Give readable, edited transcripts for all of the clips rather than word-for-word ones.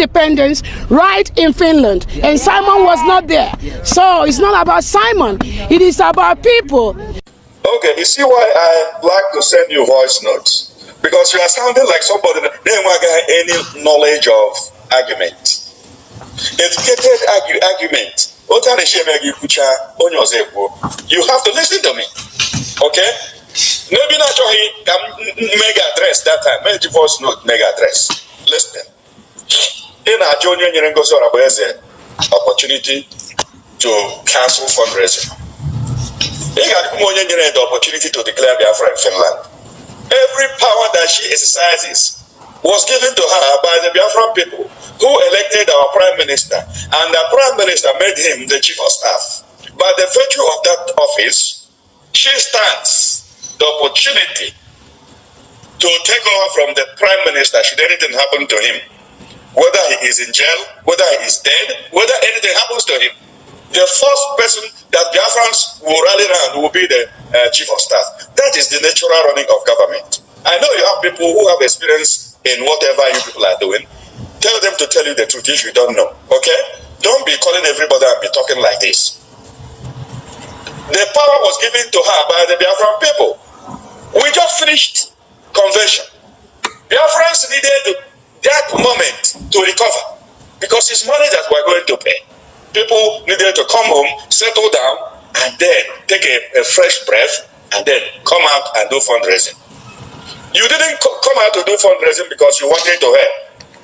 independence right in Finland. And Simon was not there. So it's not about Simon. It is about people. Okay, you see why I like to send you voice notes? Because you are sounding like somebody that didn't have any knowledge of argument. Educated argument. You have to listen to me. Okay? Maybe not mega address that time. Maybe voice note mega address. Listen. In our junior Ngozi Orabueze opportunity to cancel fundraising. He got the opportunity to declare Biafra in Finland. Every power that she exercises was given to her by the Biafran people who elected our Prime Minister, and the Prime Minister made him the Chief of Staff. By the virtue of that office, she stands the opportunity to take over from the Prime Minister should anything happen to him. Whether he is in jail, whether he is dead, whether anything happens to him. The first person that Biafrans will rally around will be the Chief of Staff. That is the natural running of government. I know you have people who have experience in whatever you people are doing. Tell them to tell you the truth if you don't know. Okay? Don't be calling everybody and be talking like this. The power was given to her by the Biafran people. We just finished convention. Biafrans needed that moment to recover because it's money that we're going to pay. People needed to come home, settle down, and then take a fresh breath, and then come out and do fundraising. You didn't come out to do fundraising because you wanted to help.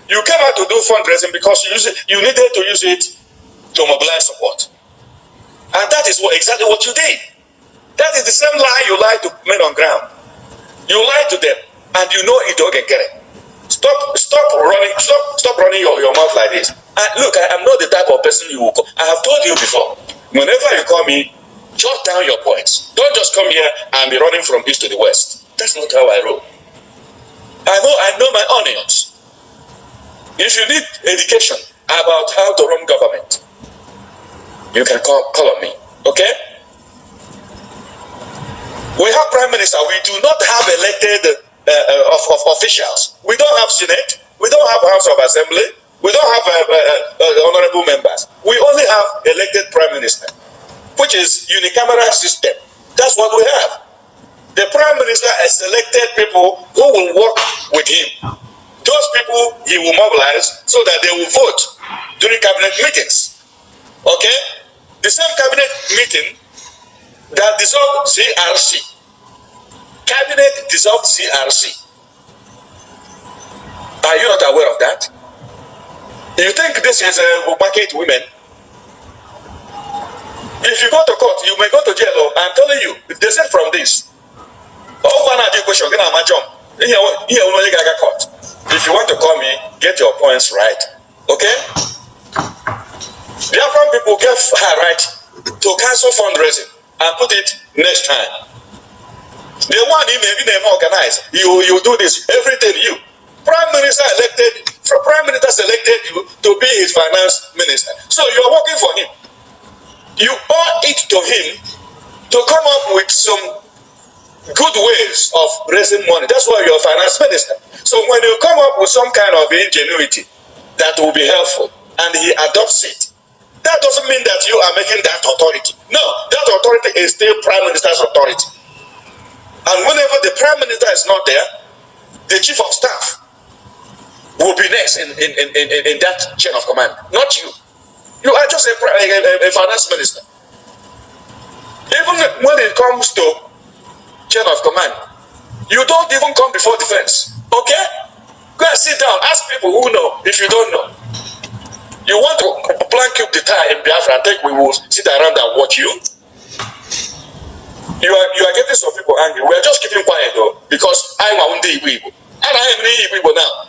You came out to do fundraising because you needed to use it to mobilize support. And that is exactly what you did. That is the same lie you lied to men on ground. You lied to them, and you know it, Oge Nkere. Stop running your mouth like this. Look, I am not the type of person you will call. I have told you before. Whenever you call me, jot down your points. Don't just come here and be running from east to the west. That's not how I roll. I know my onions. If you need education about how to run government, you can call on me. Okay? We have Prime Minister. We do not have elected officials. We don't have Senate. We don't have House of Assembly. We don't have honorable members. We only have elected Prime Minister, which is unicameral system. That's what we have. The Prime Minister has selected people who will work with him. Those people he will mobilize so that they will vote during cabinet meetings. Okay? The same cabinet meeting that dissolved CRC. Cabinet dissolved CRC. Are you not aware of that? You think this is market women? If you go to court, you may go to jail. I'm telling you, they said from this. If you want to call me, get your points right. Okay? The Biafran people gave her right to cancel fundraising and put it next time. The one he may be organized. You do this, everything you. Prime Minister selected you to be his finance minister. So you're working for him. You owe it to him to come up with some good ways of raising money. That's why you're a finance minister. So when you come up with some kind of ingenuity that will be helpful and he adopts it, that doesn't mean that you are making that authority. No, that authority is still Prime Minister's authority. And whenever the Prime Minister is not there, the Chief of Staff will be next in that chain of command, not you. You are just a finance minister. Even when it comes to chain of command, you don't even come before defense. Okay? Go and sit down. Ask people who know if you don't know. You want to blank up the tie in Biafra and think we will sit around and watch you? You are getting some people angry. We are just keeping quiet though, because I'm a Undi Igbo. And I am an Igbo now.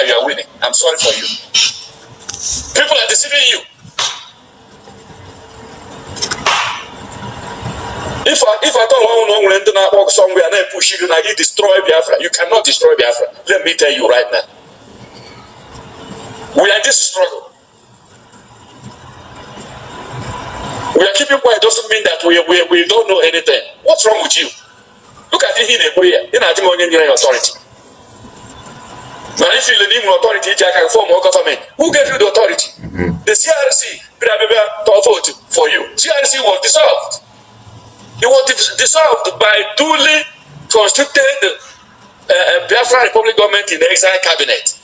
You are winning. I'm sorry for you. People are deceiving you. If I don't know somewhere and I push you and I destroy Biafra, you cannot destroy Biafra. Let me tell you right now. We are in this struggle. We are keeping quiet doesn't mean that we don't know anything. What's wrong with you? Look at it in a prayer. You're not even your authority. Now, if you need authority, Jack can form a government. Who gave you the authority? The CRC vote for you. CRC was dissolved. It was dissolved by duly constituted Biafra Republic government in the exile cabinet.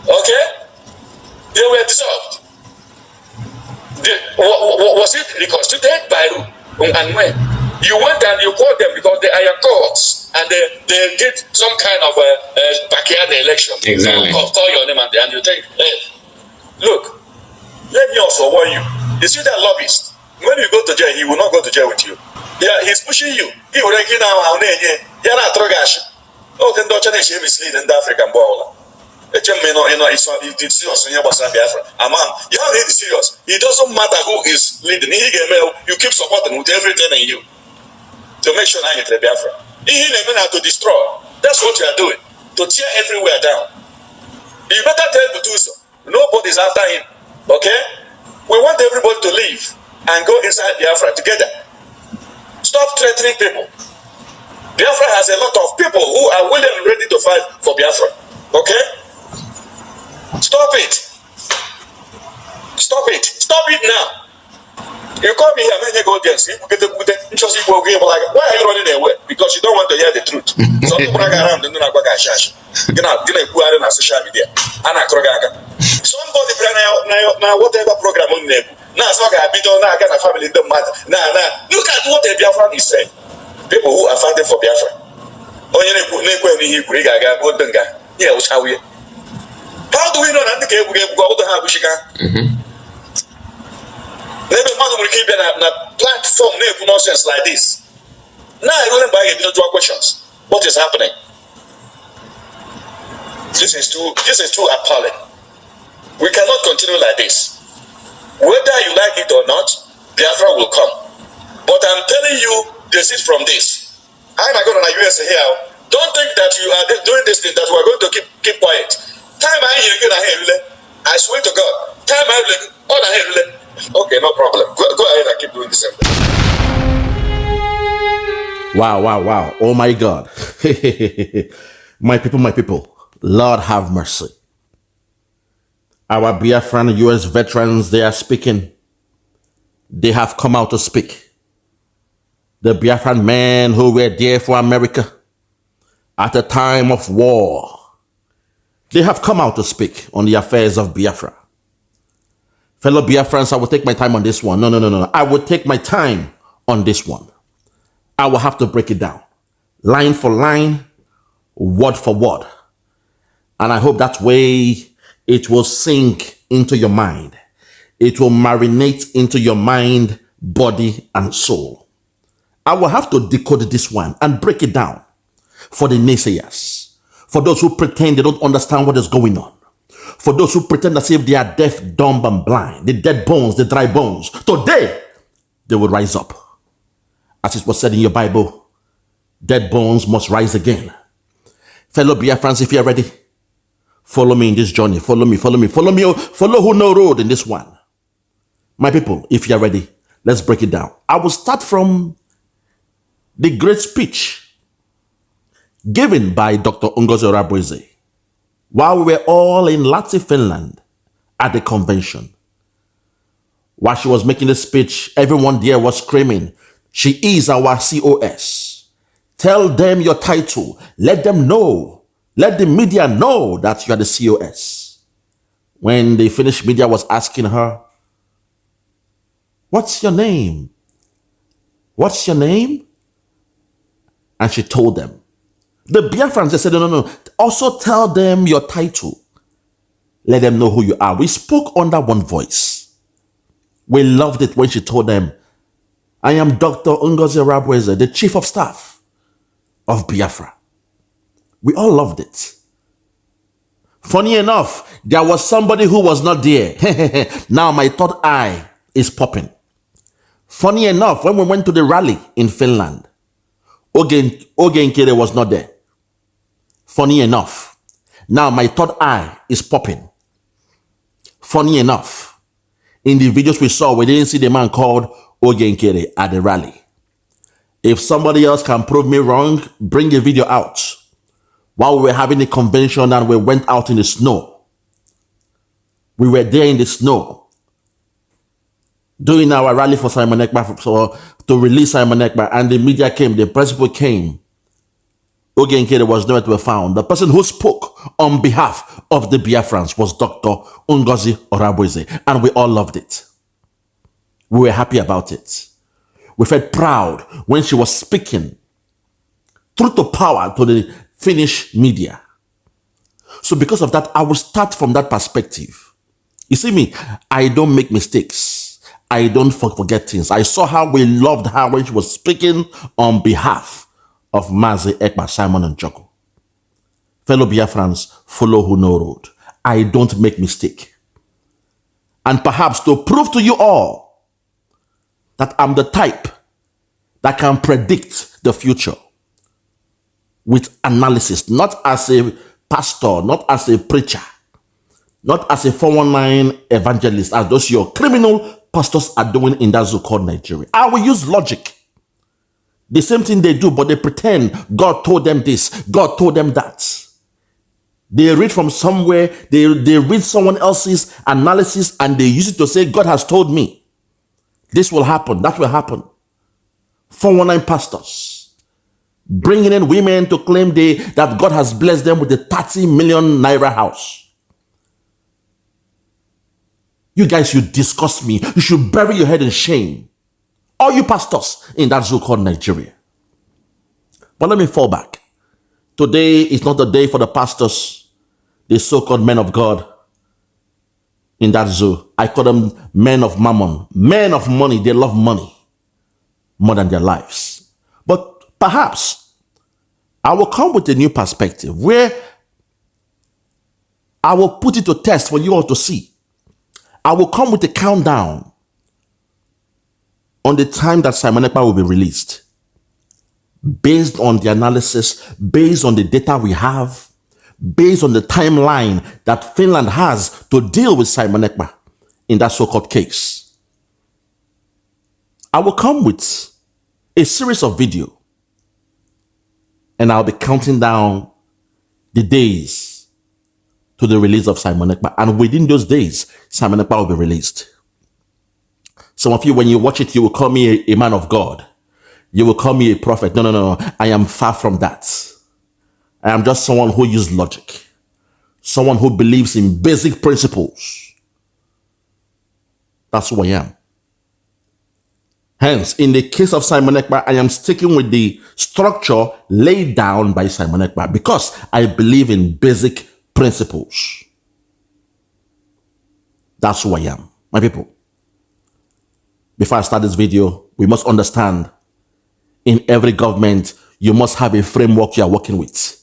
Okay? They were dissolved. Was it reconstituted by who and when? You went and you called them because they are your courts and they did some kind of backyard election. Exactly. Call your name and you think, hey, look, let me also warn you. You see that lobbyist? When you go to jail, he will not go to jail with you. Yeah, he's pushing you. He will get now. You're not trogash. Oh, then don't you mislead in the African ball. It's serious when you're Biafra. Among you have to serious. It doesn't matter who is leading. You keep supporting with everything in you to make sure that you're Biafra. He how to destroy. That's what you are doing. To tear everywhere down. You better tell the truth. Nobody's after him. Okay? We want everybody to leave and go inside Biafra together. Stop threatening people. Biafra has a lot of people who are willing and ready to fight for Biafra. Okay? Stop it. Stop it. Stop it now. You call me here, many go against you. Why are you running away? Because you don't want to hear the truth. Some people are around and don't go shash. You know, on social media. Somebody now whatever program on them. Now it's not gonna be done. Now I got a family don't matter. Now, look at what the Biafran is saying. People who are fighting for Biafra. Oh, you know, how do we know that the game will go to have Maybe man will keep a platform nonsense like this. Now I don't buy it into questions. What is happening? This is too appalling. We cannot continue like this. Whether you like it or not, Biafra will come. But I'm telling you, desist from this. I'm not going to USA here. Don't think that you are doing this thing that we're going to keep quiet. Time I swear to God. Time I okay, no problem. Go ahead and keep doing the same thing. Wow. Oh my God. My people. Lord have mercy. Our Biafran US veterans, they are speaking. They have come out to speak. The Biafran men who were there for America at a time of war. They have come out to speak on the affairs of Biafra. Fellow Biafrans, I will take my time on this one. No. I will take my time on this one. I will have to break it down. Line for line, word for word. And I hope that way it will sink into your mind. It will marinate into your mind, body, and soul. I will have to decode this one and break it down for the naysayers. For those who pretend they don't understand what is going on. For those who pretend as if they are deaf, dumb, and blind. The dead bones, the dry bones. Today, they will rise up. As it was said in your Bible, dead bones must rise again. Fellow Biafrans, if you are ready, follow me in this journey. Follow me. Follow who know road in this one. My people, if you are ready, let's break it down. I will start from the great speech given by Dr. Ngozi Orabueze while we were all in Lahti, Finland at the convention. While she was making the speech, everyone there was screaming, "She is our COS. Tell them your title. Let them know. Let the media know that you are the COS." When the Finnish media was asking her, "What's your name? What's your name?" And she told them. The Biafrans, they said, no. Also tell them your title. Let them know who you are. We spoke under one voice. We loved it when she told them, "I am Dr. Ngozi Orabueze, the Chief of Staff of Biafra." We all loved it. Funny enough, there was somebody who was not there. Now my third eye is popping. Funny enough, when we went to the rally in Finland, Oge Nkere was not there. Funny enough, now my third eye is popping. Funny enough, in the videos we saw, we didn't see the man called Oge Nkere at the rally. If somebody else can prove me wrong, bring the video out. while we were having a convention and we went out in the snow. We were there in the snow doing our rally for Simon Ekpa, to release Simon Ekpa, and the media came, the principal came. Oge Nkere was nowhere to be found. The person who spoke on behalf of the Biafrans was Dr. Ngozi Orabueze, and we all loved it. We were happy about it. We felt proud when she was speaking truth to power to the Finnish media. So because of that, I will start from that perspective. You see me, I don't make mistakes. I don't forget things. I saw how we loved her when she was speaking on behalf of Mazi Ekpa, Simon and Joko. Fellow Biafrans, follow who know road. I don't make mistake. And perhaps to prove to you all that I'm the type that can predict the future with analysis, not as a pastor, not as a preacher, not as a 419 evangelist, as those your criminal pastors are doing in that zoo called Nigeria. I will use logic. The same thing they do, but they pretend God told them this, God told them that. They read from somewhere, they read someone else's analysis, and they use it to say, God has told me. This will happen, that will happen. 419 pastors bringing in women to claim that God has blessed them with a 30 million naira house. You guys, you disgust me. You should bury your head in shame. All you pastors in that zoo called Nigeria. But let me fall back. Today is not the day for the pastors, the so-called men of God in that zoo. I call them men of mammon, men of money. They love money more than their lives. But perhaps I will come with a new perspective where I will put it to test for you all to see. I will come with a countdown on the time that Simon Ekpa will be released. Based on the analysis, based on the data we have, based on the timeline that Finland has to deal with Simon Ekpa in that so-called case. I will come with a series of video and I'll be counting down the days to the release of Simon Ekpa. And within those days, Simon Ekpa will be released. Some of you, when you watch it, you will call me a man of God. You will call me a prophet. No. I am far from that. I am just someone who uses logic. Someone who believes in basic principles. That's who I am. Hence, in the case of Simon Ekpa, I am sticking with the structure laid down by Simon Ekpa because I believe in basic principles. That's who I am, my people. Before I start this video, we must understand in every government, you must have a framework you are working with.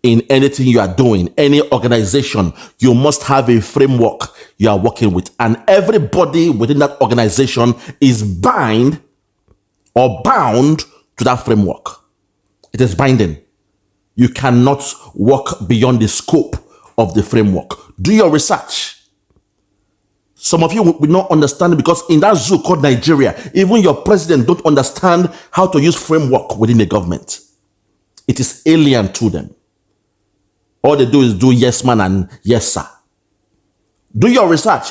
In anything you are doing, any organization, you must have a framework you are working with. And everybody within that organization is bound to that framework. It is binding. You cannot work beyond the scope of the framework. Do your research. Some of you will not understand it because in that zoo called Nigeria, even your president don't understand how to use framework within the government. It is alien to them. All they do is do yes man and yes sir. Do your research.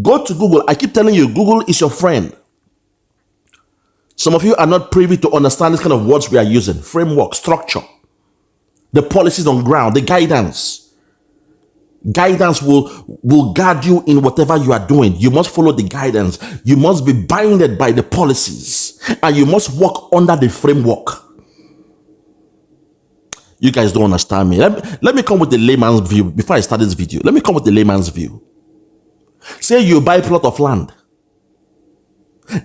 Go to Google. I keep telling you, Google is your friend. Some of you are not privy to understand this kind of words we are using. Framework, structure, the policies on ground, the guidance. Guidance will guide you in whatever you are doing. You must follow the guidance. You must be binded by the policies. And you must work under the framework. You guys don't understand me. Let me come with the layman's view before I start this video. Let me come with the layman's view. Say you buy a plot of land.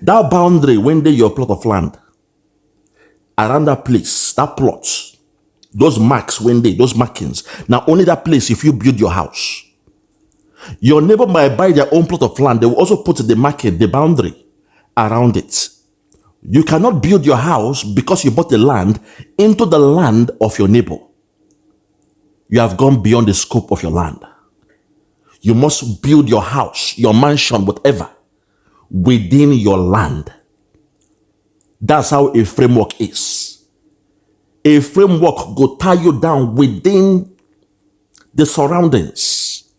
That boundary, when they your plot of land, around that place, that plot, those marks, those markings, now only that place if you build your house. Your neighbor might buy their own plot of land. They will also put the marking, the boundary around it. You cannot build your house because you bought the land into the land of your neighbor. You have gone beyond the scope of your land. You must build your house, your mansion, whatever, within your land. That's how a framework is. A framework go tie you down within the surroundings.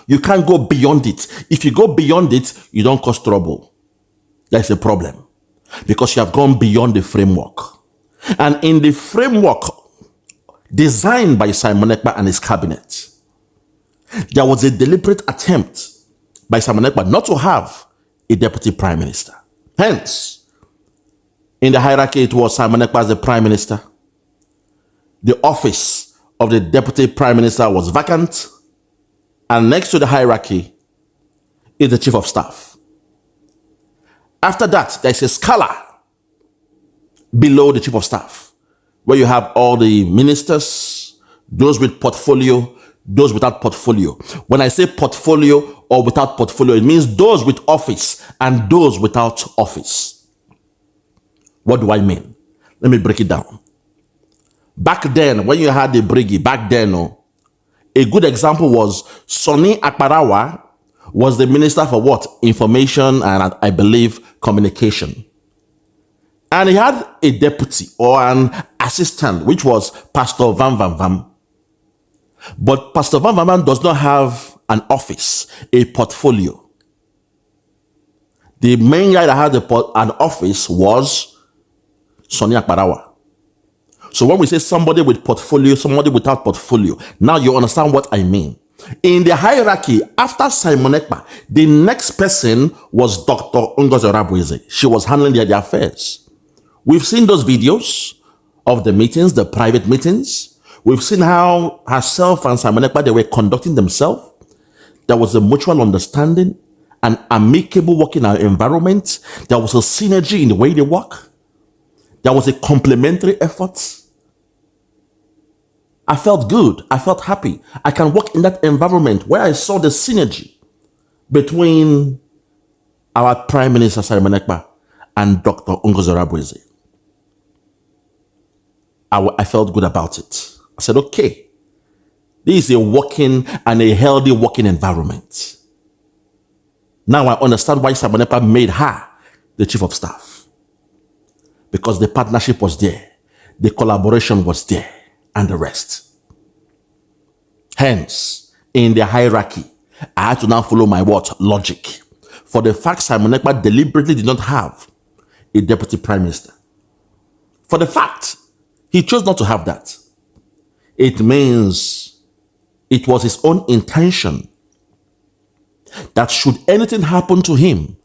You can't go beyond it. If you go beyond it, you don't cause trouble. That's a problem. Because you have gone beyond the framework. And in the framework designed by Simon Ekpa and his cabinet, there was a deliberate attempt by Simon Ekpa not to have a deputy prime minister. Hence, in the hierarchy, it was Simon Ekpa as the prime minister. The office of the deputy prime minister was vacant. And next to the hierarchy is the chief of staff. After that, there's a scala below the chief of staff, where you have all the ministers, those with portfolio, those without portfolio. When I say portfolio or without portfolio, it means those with office and those without office. What do I mean? Let me break it down. Back then, when you had the briggy, a good example was Sonny Akparawa was the minister for what? Information and I believe communication. And he had a deputy or an assistant, which was Pastor Van Van Van. But Pastor Van Van Van does not have an office, a portfolio. The main guy that had an office was Sonny Akparawa. So when we say somebody with portfolio, somebody without portfolio, now you understand what I mean. In the hierarchy, after Simon Ekpa, the next person was Dr. Ngozi Orabueze. She was handling the affairs. We've seen those videos of the meetings, the private meetings. We've seen how herself and Simon Ekpa, they were conducting themselves. There was a mutual understanding, an amicable working environment. There was a synergy in the way they work. There was a complementary effort. I felt good. I felt happy. I can work in that environment where I saw the synergy between our Prime Minister Simon Ekpa and Dr. Ngozi Orabueze. I felt good about it. I said, okay, this is a working and a healthy working environment. Now I understand why Simon Ekpa made her the chief of staff. Because the partnership was there, the collaboration was there, and the rest. Hence, in the hierarchy, I had to now follow my what? Logic. For the fact Simon Ekpa deliberately did not have a deputy prime minister. For the fact he chose not to have that. It means it was his own intention that should anything happen to him,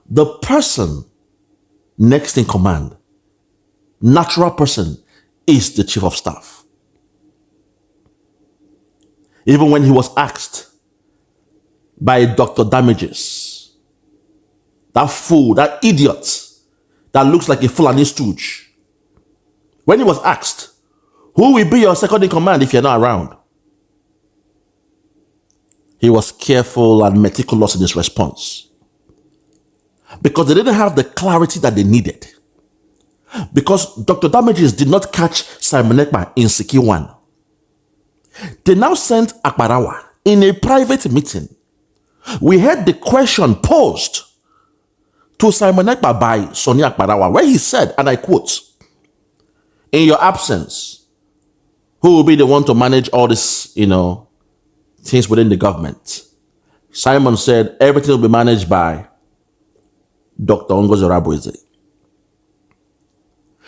the person next in command, natural person, is the chief of staff. Even when he was asked by Dr. Damages, that fool, that idiot, that looks like a Fulani stooge, when he was asked, who will be your second in command if you're not around? He was careful and meticulous in his response. Because they didn't have the clarity that they needed. Because Dr. Damages did not catch Simon Ekpa in Siki 1. They now sent Akparawa in a private meeting. We heard the question posed to Simon Ekpa by Sonny Akparawa, where he said, and I quote, "In your absence, who will be the one to manage all this, things within the government?" Simon said, everything will be managed by Dr. Ngozi Orabueze.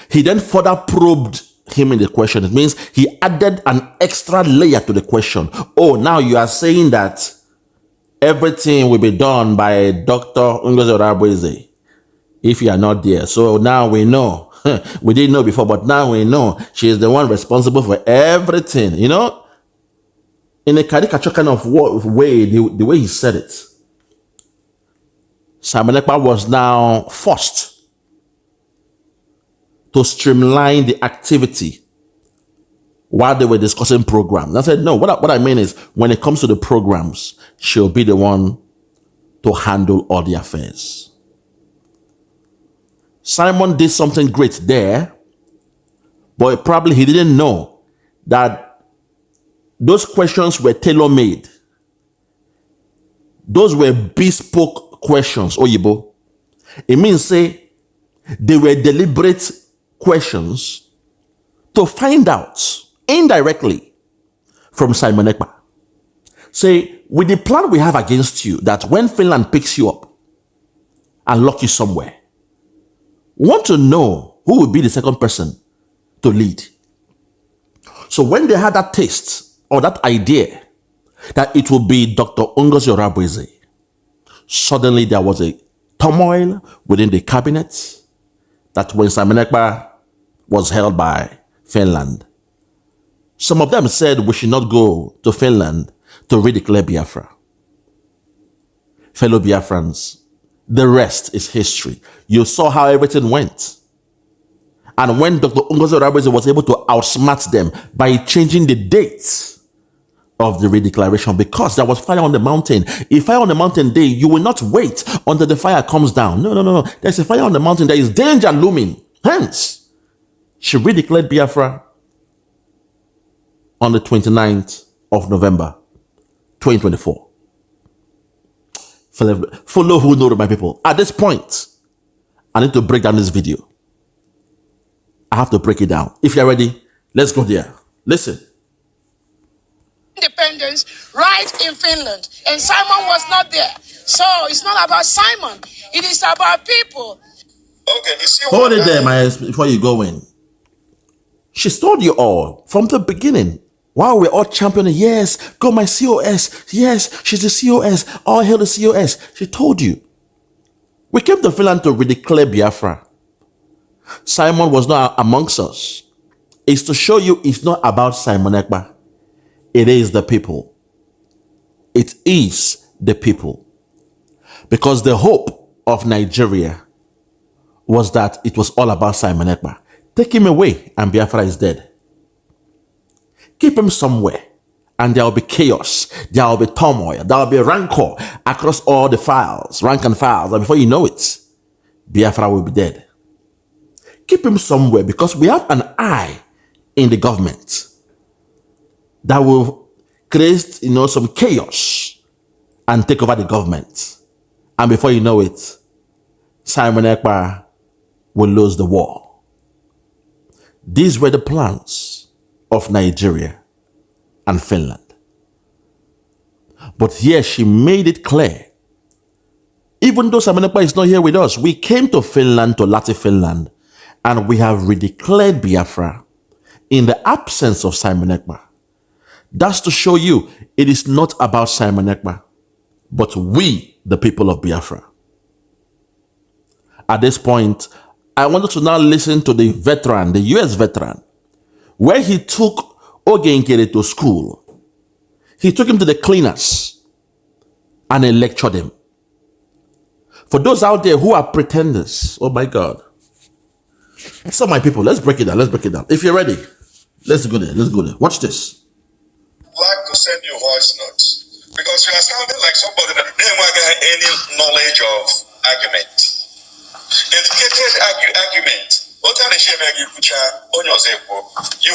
He then further probed him in the question. It means he added an extra layer to the question. Oh, now you are saying that everything will be done by Dr. Ngozi Orabueze if you are not there. So now we know. We didn't know before, but now we know she is the one responsible for everything. In a caricature kind of way, the way he said it. Simon Ekpa was now forced to streamline the activity while they were discussing programs. I said, no, what I mean is, when it comes to the programs, she'll be the one to handle all the affairs. Simon did something great there, but probably he didn't know that those questions were tailor-made. Those were bespoke questions, Oyibo. It means, say, they were deliberate questions to find out indirectly from Simon Ekpa. Say, with the plan we have against you, that when Finland picks you up and lock you somewhere, we want to know who will be the second person to lead. So when they had that taste or that idea that it will be Dr. Ngozi Orabueze, suddenly there was a turmoil within the cabinet that when Simon Ekpa was held by Finland, some of them said we should not go to Finland to redeclare Biafra. Fellow Biafrans, the rest is history. You saw how everything went. And when Dr. Ngozi Orabueze was able to outsmart them by changing the dates of the redeclaration, because there was fire on the mountain. If fire on the mountain day, you will not wait until the fire comes down. No. There's a fire on the mountain. There is danger looming. Hence, she redeclared Biafra on the 29th of November, 2024. Follow who know, my people. At this point, I need to break down this video. I have to break it down. If you're ready, let's go there. Listen. Independence right in Finland, and Simon was not there. So it's not about Simon. It is about people. Okay, you see Hold it there, my before you go in. She's told you all from the beginning. While we're all championing, yes, go my COS. Yes, she's the COS. All hail the COS. She told you. We came to Finland to redeclare Biafra. Simon was not amongst us. It's to show you it's not about Simon Ekpa. It is the people. It is the people. Because the hope of Nigeria was that it was all about Simon Ekpa. Take him away and Biafra is dead. Keep him somewhere and there will be chaos. There will be turmoil. There will be rancor across all the files, rank and files. And before you know it, Biafra will be dead. Keep him somewhere because we have an eye in the government that will create, some chaos and take over the government. And before you know it, Simon Ekpa will lose the war. These were the plans of Nigeria and Finland. But here she made it clear. Even though Simon Ekpa is not here with us, we came to Finland, to Latin Finland, and we have redeclared Biafra in the absence of Simon Ekpa. That's to show you it is not about Simon Ekpa, but we, the people of Biafra. At this point, I wanted to now listen to the veteran, the US veteran, where he took Oge Nkere to school. He took him to the cleaners and he lectured him. For those out there who are pretenders, oh my God. So my people, let's break it down. If you're ready, let's go there. Watch this. Like to send you voice notes because you are sounding like somebody that never got any knowledge of argument. Educated argument. You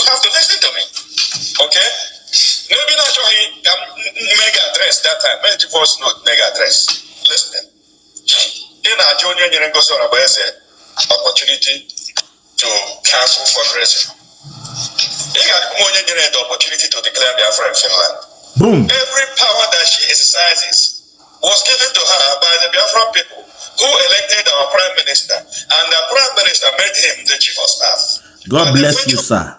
have to listen to me. Okay? Maybe not sure he mega address that time. Maybe voice note mega address. Listen. In our junior Ngozi Orabueze opportunity to cancel fundraising. He got the opportunity to declare Biafra in Finland. Boom. Every power that she exercises was given to her by the Biafran people who elected our prime minister, and the prime minister made him the chief of staff. God bless you, sir.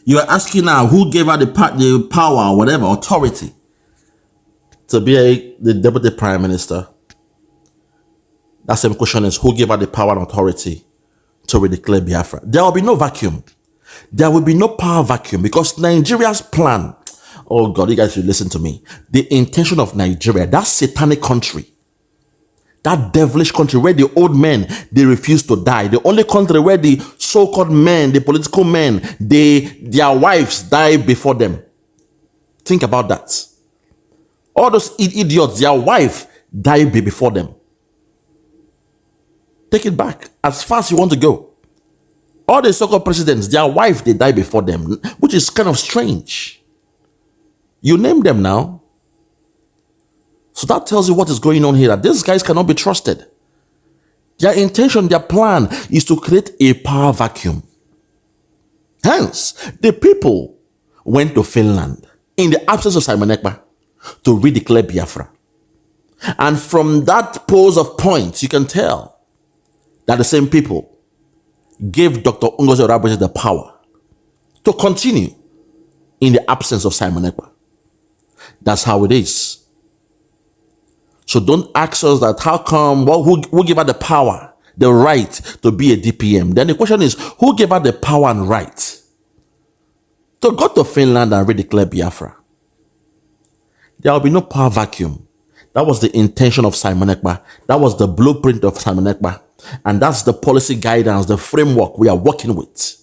You are asking now who gave her the power or whatever authority to be the deputy prime minister. That same question is who gave her the power and authority to redeclare Biafra. There will be no vacuum. There will be no power vacuum because Nigeria's plan, oh God, you guys should listen to me. The intention of Nigeria, that satanic country, that devilish country where the old men, they refuse to die. The only country where the so-called men, the political men, their wives die before them. Think about that. All those idiots, their wife die before them. Take it back as far as you want to go. All the so-called presidents, their wife, they die before them, which is kind of strange. You name them now. So that tells you what is going on here, that these guys cannot be trusted. Their intention, their plan is to create a power vacuum. Hence, the people went to Finland in the absence of Simon Ekpa to redeclare Biafra. And from that pose of points, you can tell that the same people gave Dr. Ngozi Orabueze the power to continue in the absence of Simon Ekpa. That's how it is. So don't ask us that how come, well, who gave her the power, the right to be a DPM? Then the question is, who gave her the power and right to go to Finland and redeclare Biafra? There will be no power vacuum. That was the intention of Simon Ekpa. That was the blueprint of Simon Ekpa. And that's the policy guidance, the framework we are working with.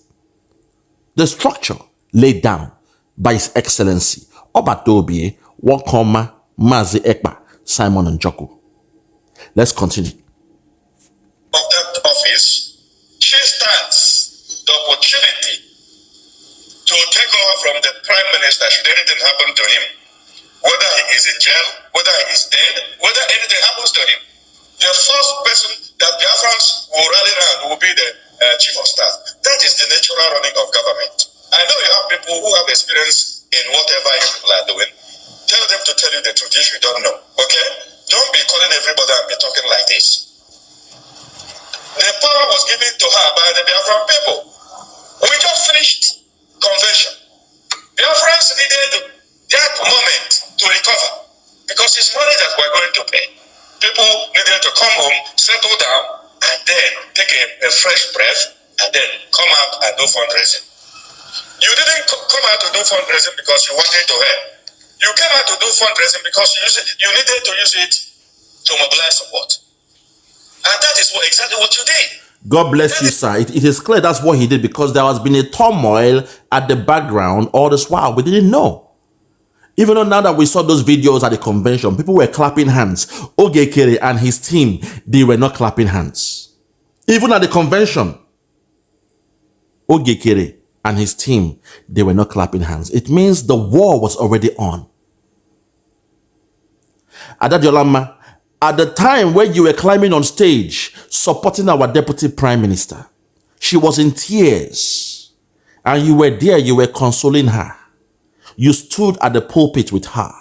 The structure laid down by His Excellency Obatobie Wakoma Mazi Ekpa Simon Njoku. Let's continue. Of that office, she stands the opportunity to take over from the Prime Minister should anything happen to him. Whether he is in jail, whether he is dead, whether anything happens to him. The first person that Biafrans will rally around will be the Chief of Staff. That is the natural running of government. I know you have people who have experience in whatever you people are doing. Tell them to tell you the truth if you don't know, okay? Don't be calling everybody and be talking like this. The power was given to her by the Biafran people. We just finished convention. Biafrans needed that moment to recover because it's money that we're going to pay. People needed to come home, settle down, and then take a fresh breath and then come out and do fundraising. You didn't come out to do fundraising because you wanted to help. You came out to do fundraising because you needed to use it to mobilize support. And that is exactly what you did. God bless you, sir. It is clear that's what he did because there has been a turmoil at the background all this while. We didn't know. Even though now that we saw those videos at the convention, people were clapping hands. Oge Nkere and his team, they were not clapping hands. Even at the convention, Oge Nkere and his team, they were not clapping hands. It means the war was already on. Adadjolama, at the time when you were climbing on stage, supporting our deputy prime minister, she was in tears. And you were there, you were consoling her. You stood at the pulpit with her.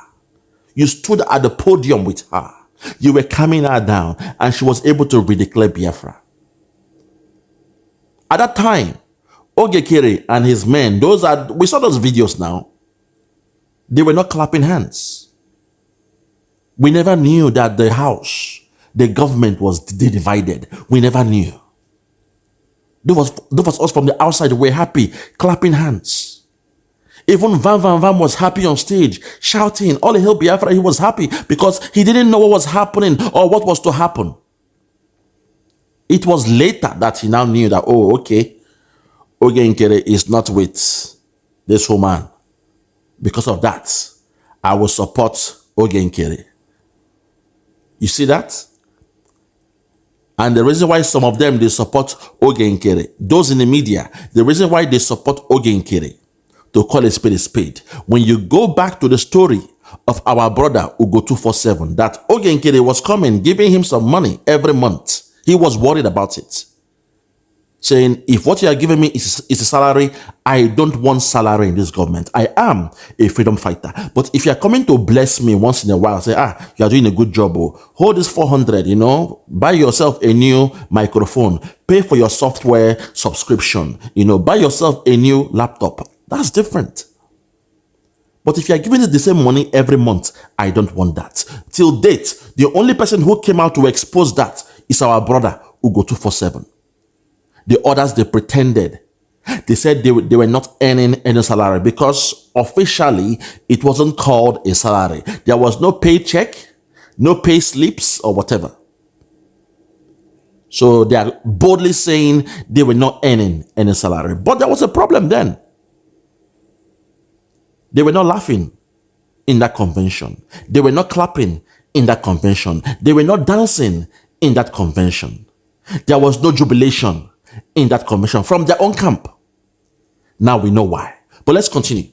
You stood at the podium with her. You were calming her down and she was able to redeclare Biafra. At that time, Oge Nkere and his men, we saw those videos now, they were not clapping hands. We never knew that the house, the government was divided. We never knew. Those was us from the outside. We were happy, clapping hands. Even Van was happy on stage, shouting, all hail Biafra. He was happy because he didn't know what was happening or what was to happen. It was later that he now knew that, oh, okay, Oge Nkere is not with this woman. Because of that, I will support Oge Nkere. You see that? And the reason why some of them, they support Oge Nkere, those in the media, the reason why they support Oge Nkere, to call a spade, when you go back to the story of our brother Ugo 247, that Oge Nkere was coming, giving him some money every month. He was worried about it. Saying, if what you are giving me is a salary, I don't want salary in this government. I am a freedom fighter. But if you are coming to bless me once in a while, say, you are doing a good job. Oh, hold this 400, buy yourself a new microphone, pay for your software subscription, buy yourself a new laptop. That's different. But if you are giving it the same money every month, I don't want that. Till date, the only person who came out to expose that is our brother, Ugo 247. The others, they pretended. They said they were not earning any salary because officially it wasn't called a salary. There was no paycheck, no pay slips or whatever. So they are boldly saying they were not earning any salary. But there was a problem then. They were not laughing in that convention. They were not clapping in that convention. They were not dancing in that convention. There was no jubilation in that convention from their own camp. Now we know why. But let's continue.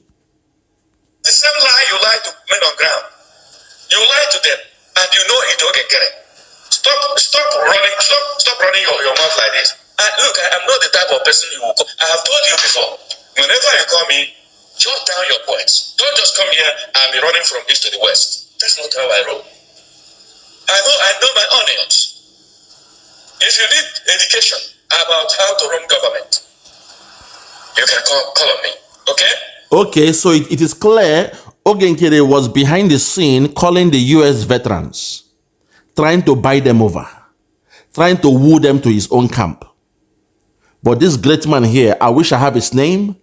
The same lie you lie to men on ground. You lie to them and you know it Oge Nkere. Stop running your mouth like this. And look, I'm not the type of person you will call. I have told you before. Whenever you call me, jot down your points. Don't just come here and be running from east to the west. That's not how I roll. I know my onions. If you need education about how to run government, you can call on me. Okay? Okay, so it is clear Oge Nkere was behind the scene calling the US veterans, trying to buy them over, trying to woo them to his own camp. But this great man here, I wish I have his name,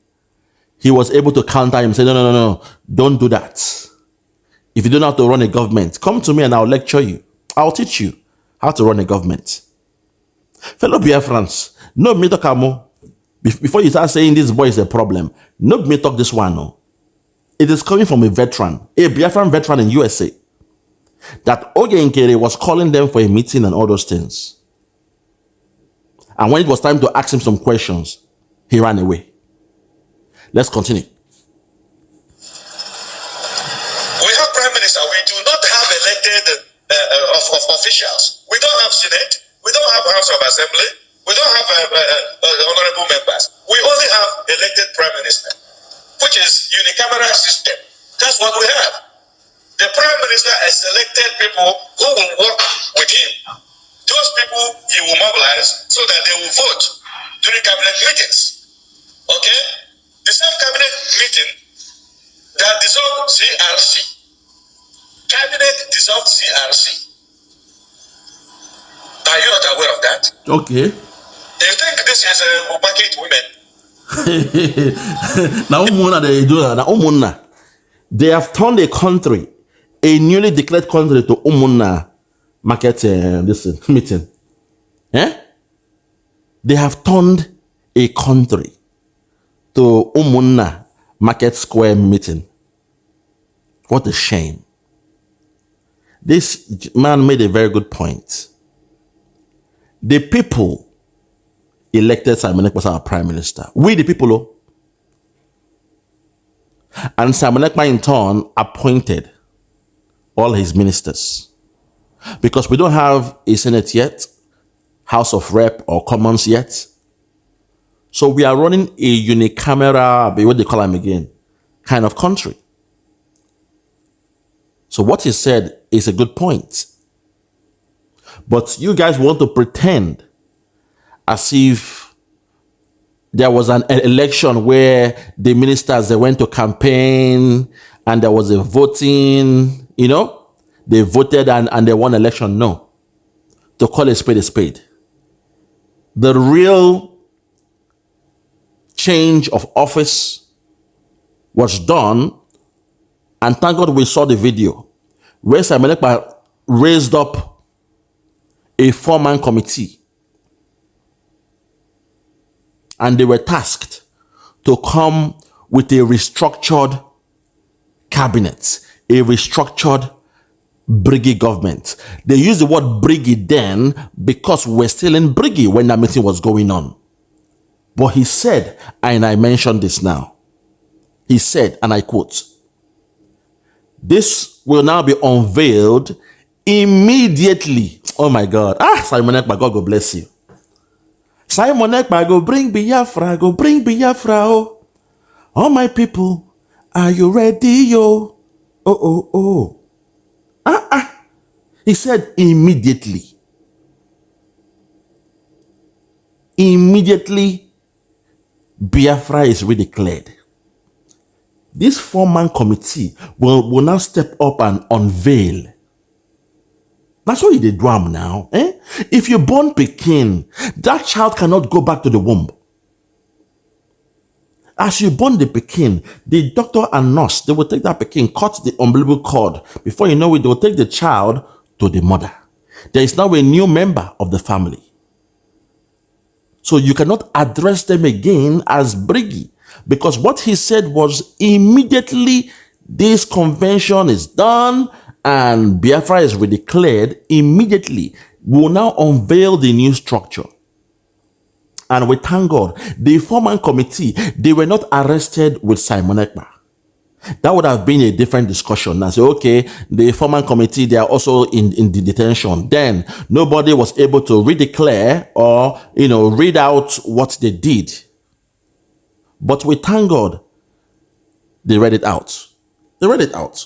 he was able to counter him, say, no, don't do that. If you don't know how to run a government, come to me and I'll lecture you. I'll teach you how to run a government. Fellow Biafrans, no me talk amo. Before you start saying this boy is a problem, no me talk this one. No. It is coming from a veteran, a Biafran veteran in USA, that Oge Nkere was calling them for a meeting and all those things. And when it was time to ask him some questions, he ran away. Let's continue. We have prime minister. We do not have elected officials. We don't have Senate. We don't have House of Assembly. We don't have honorable members. We only have elected prime minister, which is unicameral system. That's what we have. The prime minister has selected people who will work with him. Those people he will mobilize so that they will vote during cabinet meetings. Okay? The same cabinet meeting that dissolved CRC. Cabinet dissolved CRC. Are you not aware of that? Okay. Do you think this is a market women? They have turned a country, a newly declared country, to Umunna market meeting. Eh? They have turned a country to Umunna market square meeting. What a shame. This man made a very good point. The people elected Simon Ekpa as our prime minister. We the people, oh. And Simon Ekpa in turn appointed all his ministers. Because we don't have a Senate yet, House of Rep or Commons yet. So we are running a unicameral, what they call them again, kind of country. So what he said is a good point. But you guys want to pretend as if there was an election where the ministers, they went to campaign and there was a voting, you know, they voted and they won election. No. To call a spade a spade. The real change of office was done, and thank God we saw the video where Simon Ekpa raised up a four-man committee, and they were tasked to come with a restructured cabinet, a restructured Briggy government. They used the word Briggy then because we're still in Briggy when that meeting was going on. But he said, and I mentioned this now, he said, and I quote, "This will now be unveiled immediately." Oh my God. Simon Ekpa, God go bless you. Simon Ekpa, go bring Biafra, go bring Biafra, oh. All my people, are you ready, yo? Oh. He said immediately. Immediately, Biafra is redeclared. This four-man committee will now step up and unveil. That's what they do now. Eh? If you born Pekin, that child cannot go back to the womb. As you born the Pekin, the doctor and nurse, they will take that Pekin, cut the umbilical cord. Before you know it, they will take the child to the mother. There is now a new member of the family. So you cannot address them again as Briggy. Because what he said was immediately this convention is done and Biafra is redeclared, immediately we will now unveil the new structure. And we thank God, the four-man committee, they were not arrested with Simon Ekpa. That would have been a different discussion. Now say, okay, the four-man committee, they are also in the detention. Then nobody was able to redeclare or, read out what they did. But we thank God they read it out. They read it out.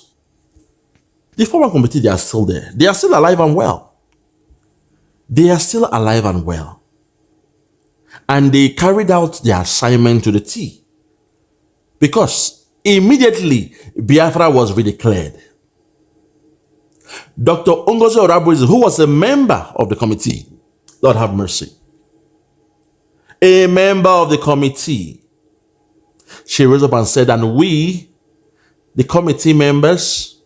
The former committee, they are still there. They are still alive and well. They are still alive and well. And they carried out their assignment to the T. Because immediately, Biafra was redeclared. Dr. Ngozi Orabueze, who was a member of the committee, Lord have mercy, a member of the committee, she rose up and said, and we, the committee members,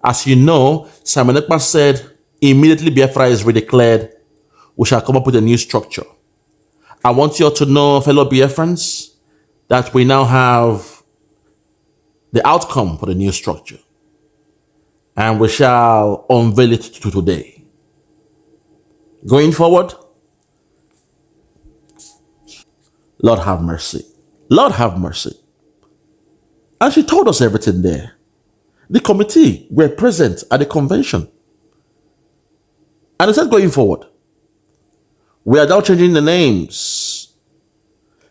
as you know, Simon Ekpa said, immediately Biafra is redeclared, we shall come up with a new structure. I want you all to know, fellow Biafrans, that we now have the outcome for the new structure. And we shall unveil it to today. Going forward, Lord have mercy. Lord have mercy. And she told us everything there. The committee were present at the convention. And it said going forward, we are now changing the names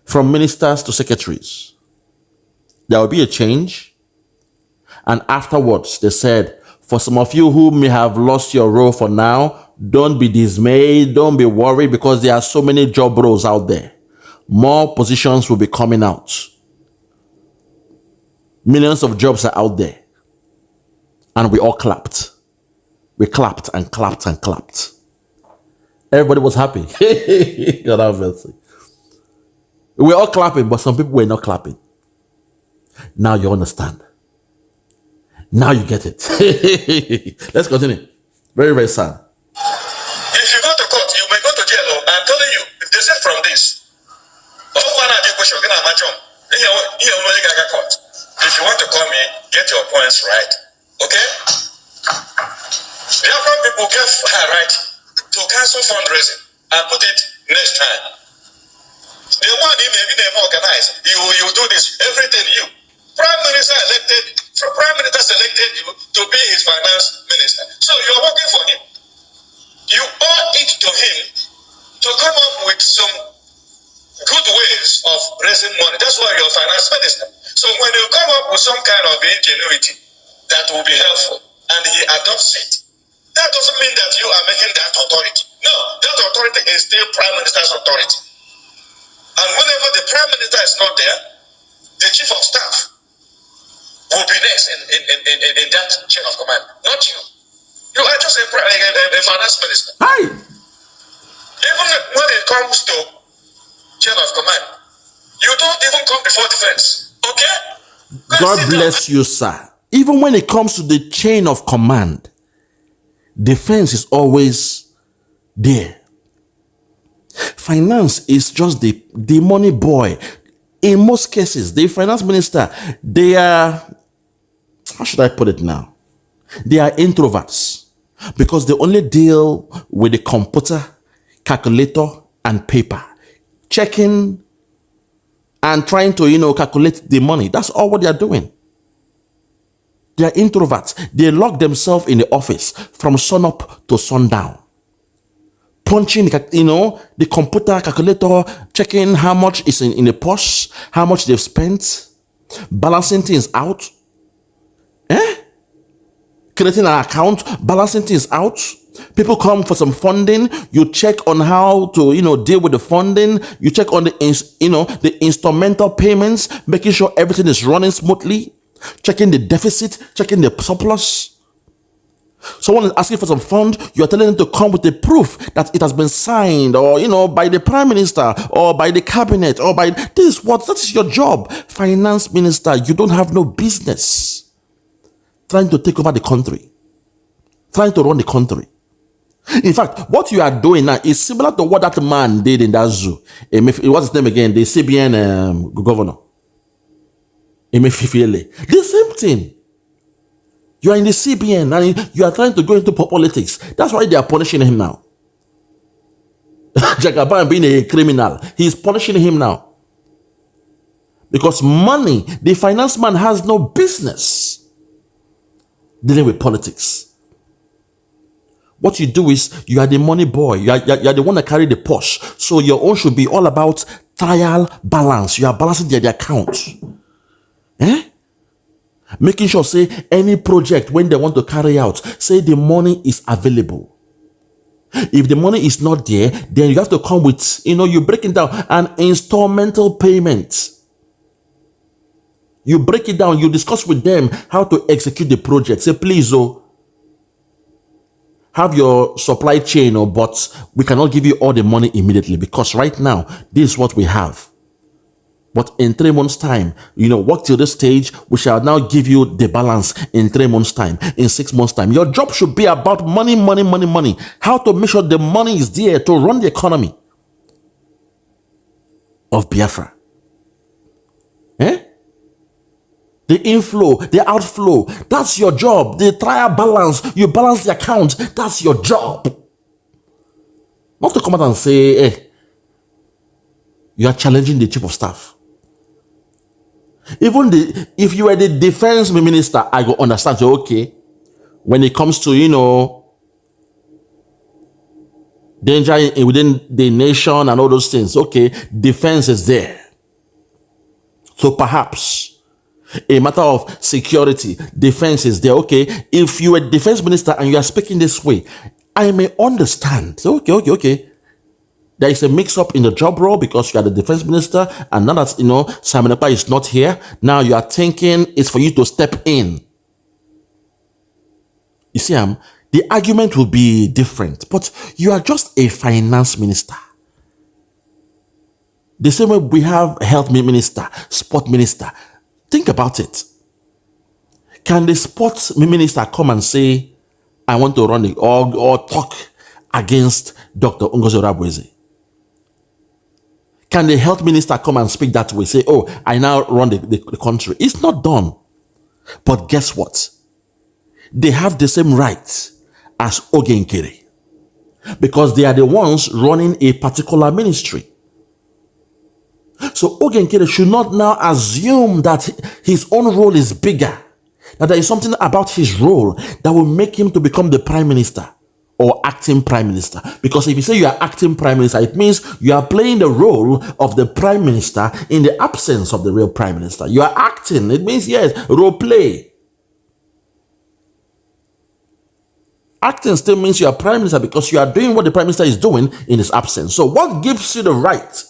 from ministers to secretaries. There will be a change. And afterwards, they said, for some of you who may have lost your role for now, don't be dismayed, don't be worried, because there are so many job roles out there. More positions will be coming out. Millions of jobs are out there. And we all clapped. We clapped and clapped and clapped. Everybody was happy. God have mercy. We were all clapping, but some people were not clapping. Now you understand. Now you get it. Let's continue. Very, very sad. If you go to court, you may go to jail. I'm telling you, if they said from this, if you want to call me, get your points right. Okay? The African people get her right to cancel fundraising and put it next time. They want him, maybe they organize. You do this, everything you. Prime Minister selected you to be his finance minister. So you're working for him. You owe it to him to come up with some good ways of raising money. That's why you're finance minister. So when you come up with some kind of ingenuity that will be helpful and he adopts it, that doesn't mean that you are making that authority. No, that authority is still Prime Minister's authority. And whenever the Prime Minister is not there, the Chief of Staff will be next in that chain of command, not you. You are just a finance minister. Hi. Even when it comes to chain of command, you don't even come before defense. Okay? God bless you, sir. Even when it comes to the chain of command, defense is always there. Finance is just the money boy. In most cases, the finance minister, they are, how should I put it now? They are introverts because they only deal with the computer, calculator, and paper. Checking and trying to, calculate the money. That's all what they are doing. They are introverts. They lock themselves in the office from sun up to sundown. Punching, the computer, calculator, checking how much is in the purse, how much they've spent, balancing things out. Creating an account, balancing things out. People come for some funding. You check on how to, deal with the funding. You check on the instrumental payments, making sure everything is running smoothly. Checking the deficit, checking the surplus. Someone is asking for some fund. You are telling them to come with a proof that it has been signed, or by the Prime Minister, or by the cabinet, or by this. That is your job, finance minister. You don't have no business trying to take over the country, trying to run the country. In fact, what you are doing now is similar to what that man did in that zoo. What's his name again? The CBN governor. The same thing. You are in the CBN and you are trying to go into politics. That's why they are punishing him now. Jagaban being a criminal, he is punishing him now. Because money, the finance man has no business dealing with politics. What you do is, you are the money boy. You are the one that carry the Porsche. So your own should be all about trial balance. You are balancing the account. Making sure, say, any project when they want to carry out, say the money is available. If the money is not there, then you have to come with, you break it down, an installmental payment. You break it down, you discuss with them how to execute the project. Say, please, have your supply chain, but we cannot give you all the money immediately because right now, this is what we have. But in 3 months' time, work till this stage, we shall now give you the balance in 3 months' time, in 6 months' time. Your job should be about money, money, money, money. How to make sure the money is there to run the economy of Biafra. The inflow, the outflow, that's your job. The trial balance, you balance the account, that's your job. Not to come out and say, you are challenging the chief of staff. Even if you were the defense minister, I go understand. So, okay, when it comes to, danger within the nation and all those things, okay, defense is there. So perhaps a matter of security, defense is there. Okay, if you are a defense minister and you are speaking this way, I may understand. So, okay. There is a mix-up in the job role because you are the defense minister, and now that Simon Ekpa is not here, now you are thinking it's for you to step in. You see, the argument will be different, but you are just a finance minister. The same way we have health minister, sport minister. Think about it. Can the sports minister come and say, I want to run or talk against Dr. Ngozi Orabueze? Can the health minister come and speak that way? Say, I now run the country. It's not done. But guess what? They have the same rights as Oge Nkere because they are the ones running a particular ministry. So Oge Nkere should not now assume that his own role is bigger, that there is something about his role that will make him to become the prime minister or acting prime minister. Because if you say you are acting prime minister, it means you are playing the role of the prime minister in the absence of the real prime minister. You are acting. It means, yes, role play. Acting still means you are prime minister because you are doing what the prime minister is doing in his absence. So what gives you the right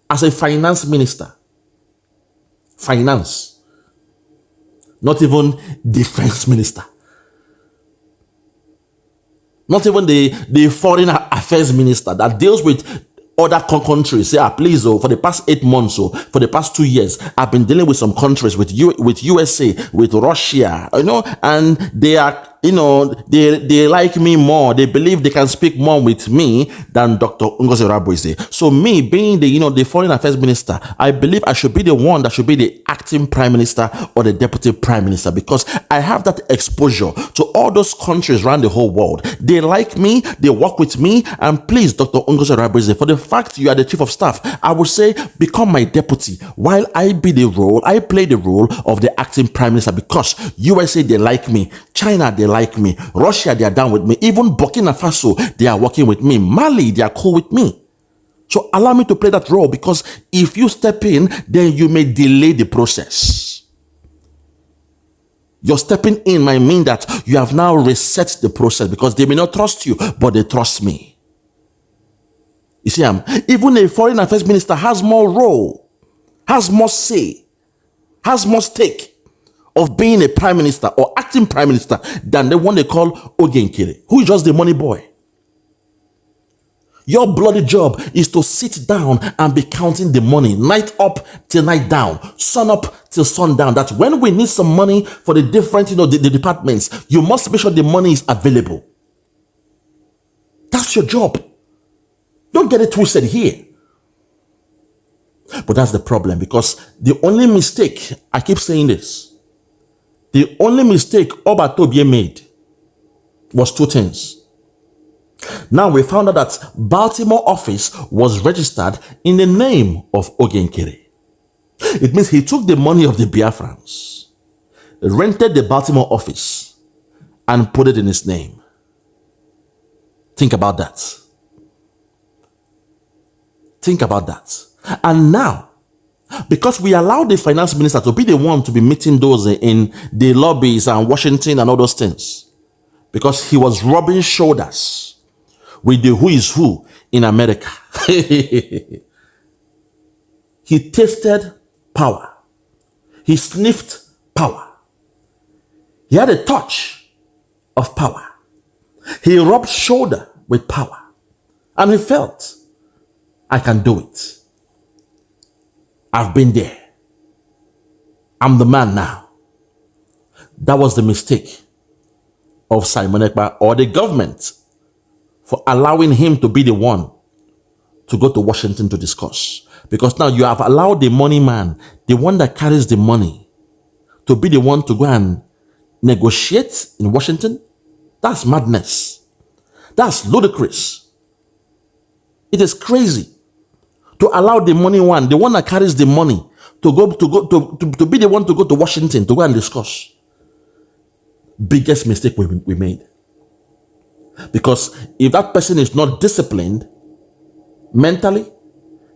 as a finance minister? Finance. Not even defense minister. Not even the foreign affairs minister that deals with other countries. Say, please, for the past 8 months, for the past 2 years, I've been dealing with some countries, with USA, with Russia, and they are, they like me more. They believe they can speak more with me than Dr. Ngozi Orabueze. So me being the foreign affairs minister, I believe I should be the one that should be the acting prime minister or the deputy prime minister because I have that exposure to all those countries around the whole world. They like me, they work with me, and please, Dr. Ngozi Orabueze, for the fact you are the chief of staff, I would say become my deputy while I play the role of the acting prime minister because USA, they like me. China, they like me. Russia, they are down with me. Even Burkina Faso, they are working with me. Mali, they are cool with me. So allow me to play that role because if you step in, then you may delay the process. Your stepping in might mean that you have now reset the process because they may not trust you, but they trust me. You see, even a foreign affairs minister has more role, has more say, has more stake of being a prime minister or acting prime minister than the one they call Oge Nkere, who is just the money boy. Your bloody job is to sit down and be counting the money night up till night down, sun up till sun down. That when we need some money for the different, the departments, you must make sure the money is available. That's your job. Don't get it twisted here. But that's the problem because the only mistake, I keep saying this, the only mistake Oba Tobie made was 2 things. Now we found out that Baltimore office was registered in the name of Oge Nkere. It means he took the money of the Biafrans, rented the Baltimore office, and put it in his name. Think about that. Think about that. And now, because we allow the finance minister to be the one to be meeting those in the lobbies and Washington and all those things, because he was rubbing shoulders with the who is who in America. He tasted power. He sniffed power. He had a touch of power. He rubbed shoulder with power. And he felt, I can do it. I've been there. I'm the man now. That was the mistake of Simon Ekpa or the government for allowing him to be the one to go to Washington to discuss. Because now you have allowed the money man, the one that carries the money, to be the one to go and negotiate in Washington. That's madness. That's ludicrous. It is crazy to allow the money one, the one that carries the money, to be the one to go to Washington to go and discuss. Biggest mistake we made. Because if that person is not disciplined mentally,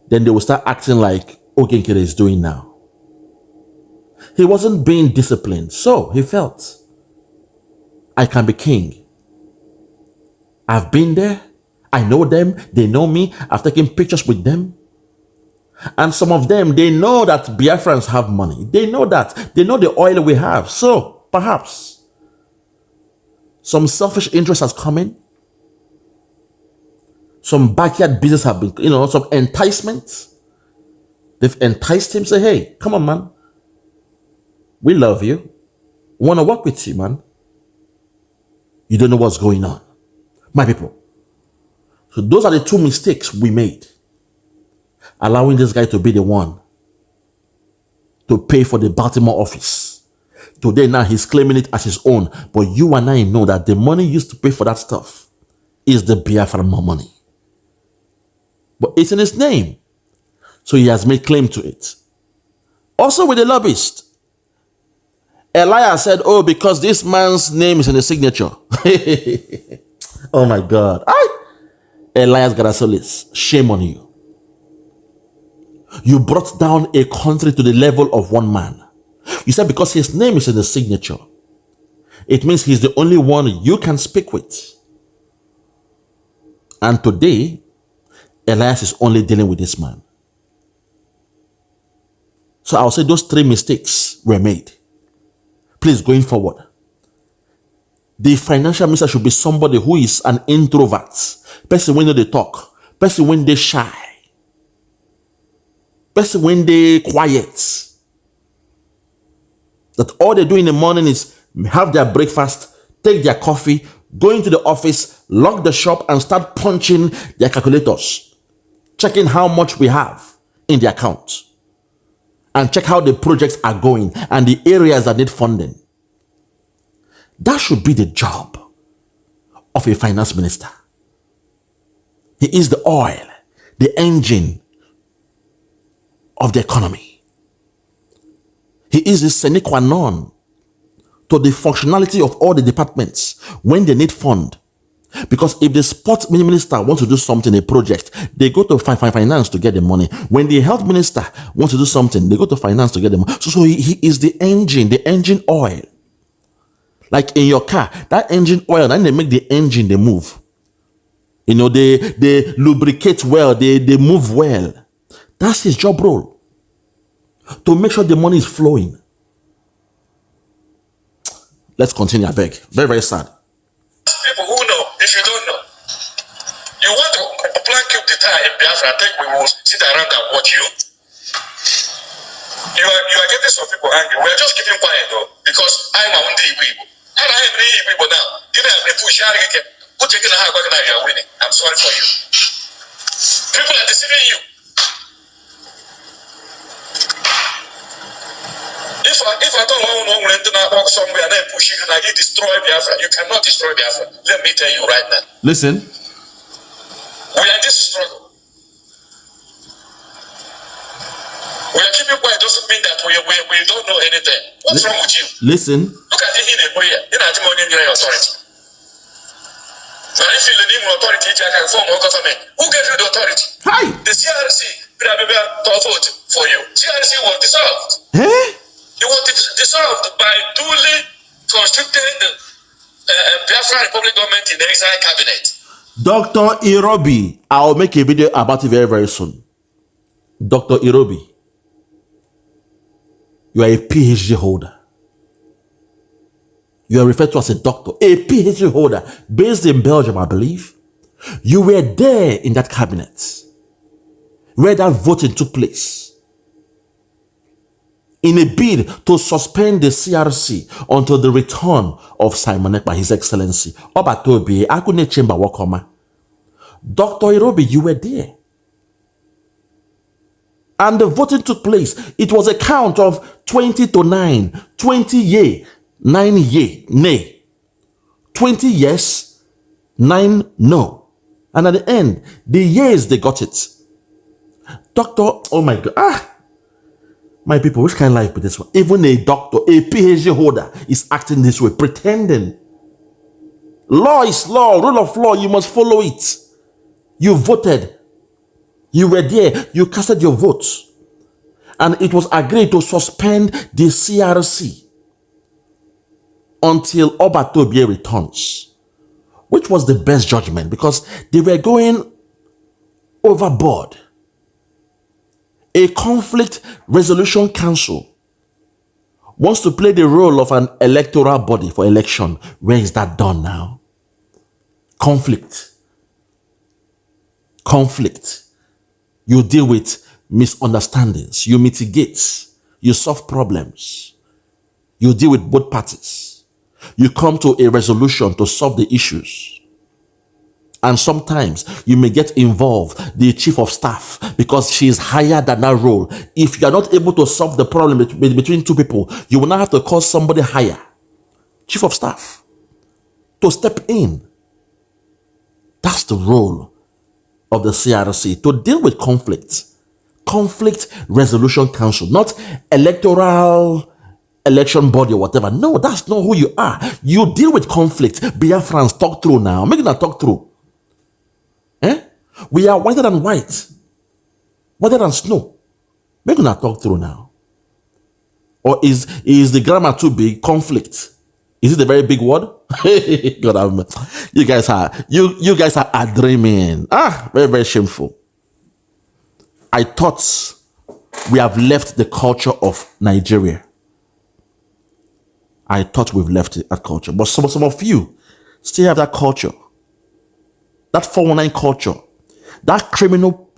then they will start acting like Oge Nkere is doing now. He wasn't being disciplined, so he felt, I can be king. I've been there. I know them. They know me. I've taken pictures with them. And some of them, they know that Biafrans have money. They know that. They know the oil we have. So, perhaps, some selfish interest has come in. Some backyard business have been, some enticement. They've enticed him, say, hey, come on, man. We love you. We want to work with you, man. You don't know what's going on. My people. So those are the two mistakes we made. Allowing this guy to be the one to pay for the Baltimore office. Today now he's claiming it as his own. But you and I know that the money used to pay for that stuff is the Biafra money. But it's in his name. So he has made claim to it. Also with the lobbyist. Elias said, oh, because this man's name is in the signature. Oh my God. Elias Garasolis, shame on you. You brought down a country to the level of one man. You said because his name is in the signature, it means he's the only one you can speak with. And today, Elias is only dealing with this man. So I'll say those three mistakes were made. Please, going forward, the financial minister should be somebody who is an introvert. Person when they talk. Person when they shy. Person when they quiet. That all they do in the morning is have their breakfast, take their coffee, go into the office, lock the shop and start punching their calculators. Checking how much we have in the account. And check how the projects are going and the areas that need funding. That should be the job of a finance minister. He is the oil, the engine of the economy. He is the sine qua non to the functionality of all the departments when they need fund. Because if the sports minister wants to do something, a project, they go to finance to get the money. When the health minister wants to do something, they go to finance to get the money. So he is the engine oil. Like in your car, that engine oil, then they make the engine, they move. They lubricate well, they move well. That's his job role. To make sure the money is flowing. Let's continue, I beg. Very, very sad. People who know, if you don't know, you want to plank up the tie in Biafra, I think we will sit around and watch you. You are getting some people angry. We are just keeping quiet though, because I'm a Undi Igbo. And I am Igbo now. You know, I'm you are winning. I'm sorry for you. People are deceiving you. If I don't want to walk somewhere and then push you and you destroy Biafra, you cannot destroy Biafra. Let me tell you right now. Listen. We are in this struggle. We are keeping quiet doesn't mean that we don't know anything. What's wrong with you? Listen. Look at the hidden way. You're not the authority. And if you need more authority, you can form a government. Who gave you the authority? Hi. The CRC vote for you. CRC was dissolved. Eh? It was dissolved by duly constituted Biafra Republic government in the exile cabinet. Dr. Irobi, I'll make a video about it very, very soon. Dr. Irobi, you are a PhD holder. You are referred to as a doctor, a PhD holder based in Belgium, I believe. You were there in that cabinet where that voting took place in a bid to suspend the CRC until the return of Simon Ekpa, His Excellency. Obatobi, Akune Chamber Wakoma. Dr. Irobi, you were there. And the voting took place. It was a count of 20 to 9, 20 yea, 9 yea, nay. 20 yes, 9 no. And at the end, the yeas, they got it. Oh my God. My people, which kind of life be this one? Even a doctor, a PhD holder is acting this way, pretending. Law is law, rule of law, you must follow it. You voted. You were there. You casted your votes. And it was agreed to suspend the CRC until Obatobie returns, which was the best judgment because they were going overboard. A conflict resolution council wants to play the role of an electoral body for election. Where is that done now? Conflict. You deal with misunderstandings. You mitigate. You solve problems. You deal with both parties. You come to a resolution to solve the issues. And sometimes you may get involved, the chief of staff, because she is higher than that role. If you are not able to solve the problem between two people, you will now have to call somebody higher, chief of staff, to step in. That's the role of the CRC, to deal with conflict. Conflict Resolution Council, not electoral election body or whatever. No, that's not who you are. You deal with conflict. Biafrans, talk through now. Make that talk through. We are whiter than white, whiter than snow. Make that talk through now. Or is the grammar too big? Conflict. Is it a very big word? God, you guys are dreaming. Very, very shameful. I thought we have left the culture of Nigeria. I thought we've left that culture. But some of you still have that culture. That 419 culture. That criminal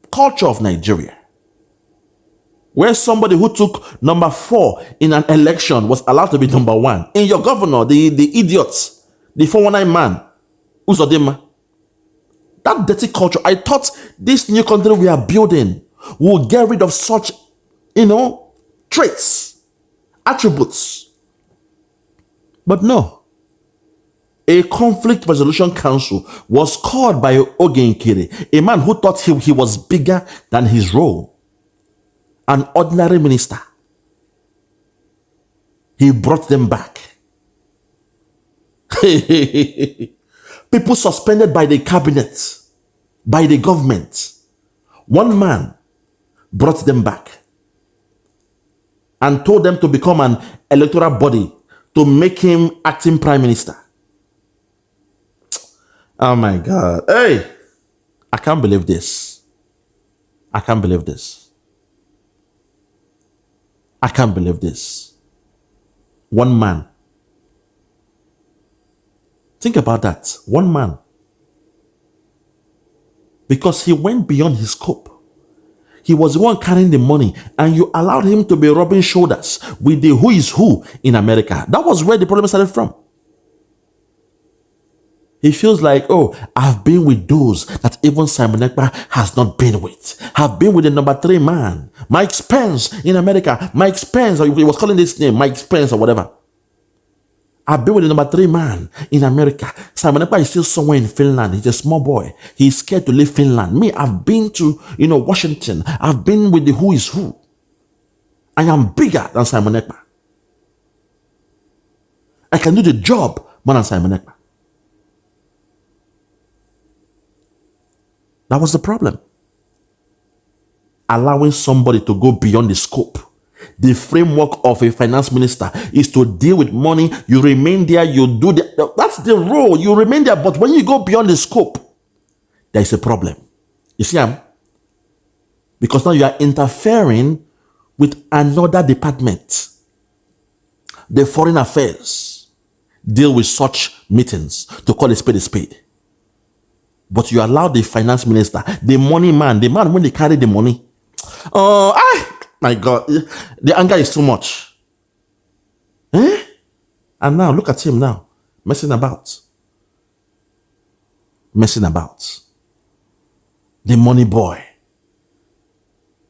culture of Nigeria. Where somebody who took number 4 in an election was allowed to be number 1. In your governor, the idiot, the 419 man, Uzodema. That dirty culture. I thought this new country we are building will get rid of such, traits, attributes. But no. A conflict resolution council was called by Oge Nkere, a man who thought he was bigger than his role. An ordinary minister. He brought them back. People suspended by the cabinet, by the government. One man brought them back and told them to become an electoral body to make him acting prime minister. Oh my God. Hey, I can't believe this. I can't believe this. I can't believe this. One man. Think about that. One man. Because he went beyond his scope. He was the one carrying the money, and you allowed him to be rubbing shoulders with the who is who in America. That was where the problem started from. He feels like, I've been with those that even Simon Ekpa has not been with. I've been with the number 3 man, Mike Spence in America. Mike Spence, or he was calling this name, Mike Spence or whatever. I've been with the number 3 man in America. Simon Ekpa is still somewhere in Finland. He's a small boy. He's scared to leave Finland. Me, I've been to, Washington. I've been with the who is who. I am bigger than Simon Ekpa. I can do the job more than Simon Ekpa. That was the problem. Allowing somebody to go beyond the scope. The framework of a finance minister is to deal with money. You remain there, you do that's the role. You remain there, but when you go beyond the scope, there is a problem. You see, because now you are interfering with another department. The foreign affairs deal with such meetings to call a spade. But you allow the finance minister, the money man, the man when they carry the money. My God, the anger is too much. And now look at him now, messing about. The money boy.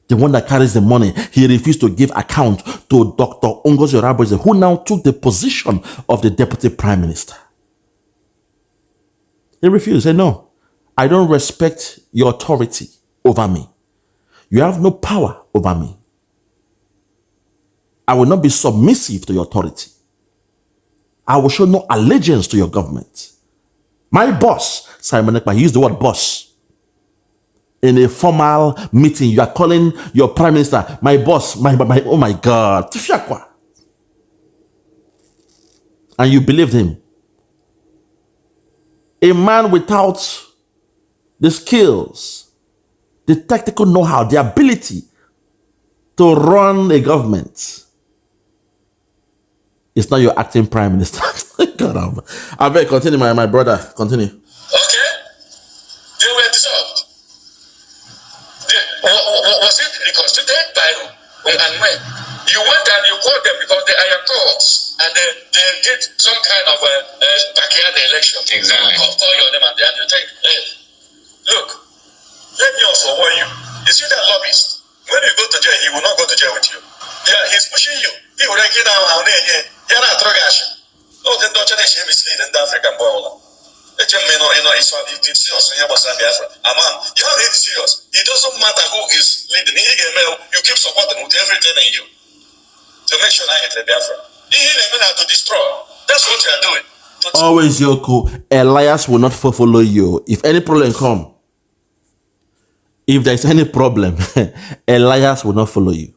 The one that carries the money, he refused to give account to Dr. Ngozi Orabueze, who now took the position of the deputy prime minister. He refused. He said, no, I don't respect your authority over me. You have no power over me. I will not be submissive to your authority. I will show no allegiance to your government. My boss, Simon Ekpa, he used the word boss. In a formal meeting, you are calling your prime minister, my boss, my oh my God. And you believed him. A man without the skills, the tactical know-how, the ability to run a government is not your acting prime minister. God, I better continue, my brother. Continue. Okay? They were dissolved. Was it reconstituted by who? And when? You went and you called them because they are your courts and they did some kind of backyard election. Exactly. Call your name and you take, hey, look, let me also warn you. You see that lobbyist? When you go to jail, he will not go to jail with you. Yeah, he's pushing you. He will get down on you're not tragash. Oh, then don't you mislead in the African ball. It's serious. You're really serious. It doesn't matter who is leading. You keep supporting with everything in you to make sure I get the Biafra. To destroy. That's what you are doing. Always Yoko. Elias will not follow you. If any problem come, if there is any problem, Elias will not follow you.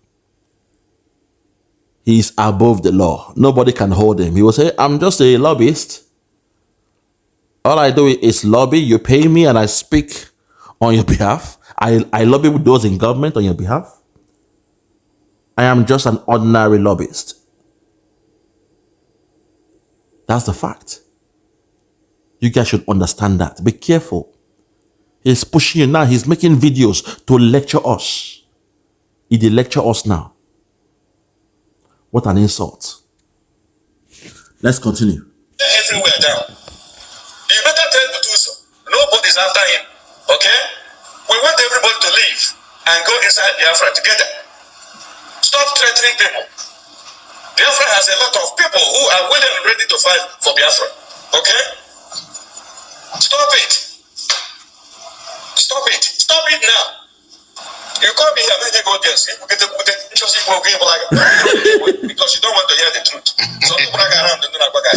He is above the law. Nobody can hold him. He will say, I'm just a lobbyist. All I do is lobby. You pay me and I speak on your behalf. I lobby with those in government on your behalf. I am just an ordinary lobbyist. That's the fact. You guys should understand that. Be careful. He's pushing you now. He's making videos to lecture us. He did lecture us now. What an insult. Let's continue. Everywhere down. You better tell the truth. Nobody's after him. Okay? We want everybody to leave and go inside Biafra together. Stop threatening people. Biafra has a lot of people who are willing and ready to fight for Biafra. Okay? Stop it. Stop it. Stop it now. You can't be here when you go there. Because you don't want to hear the truth. So people are around and somebody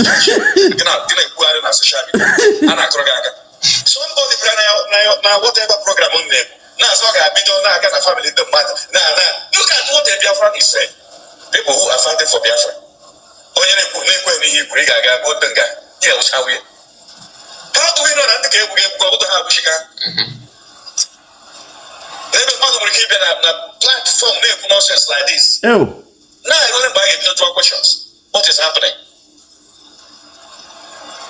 now whatever program on them. Now so I be done now a family don't matter. Now look at what the Biafra is saying. People who are fighting for Biafra. How do we know that the game will go to have platform nonsense like this. Oh. Now I don't buy it to questions. What is happening?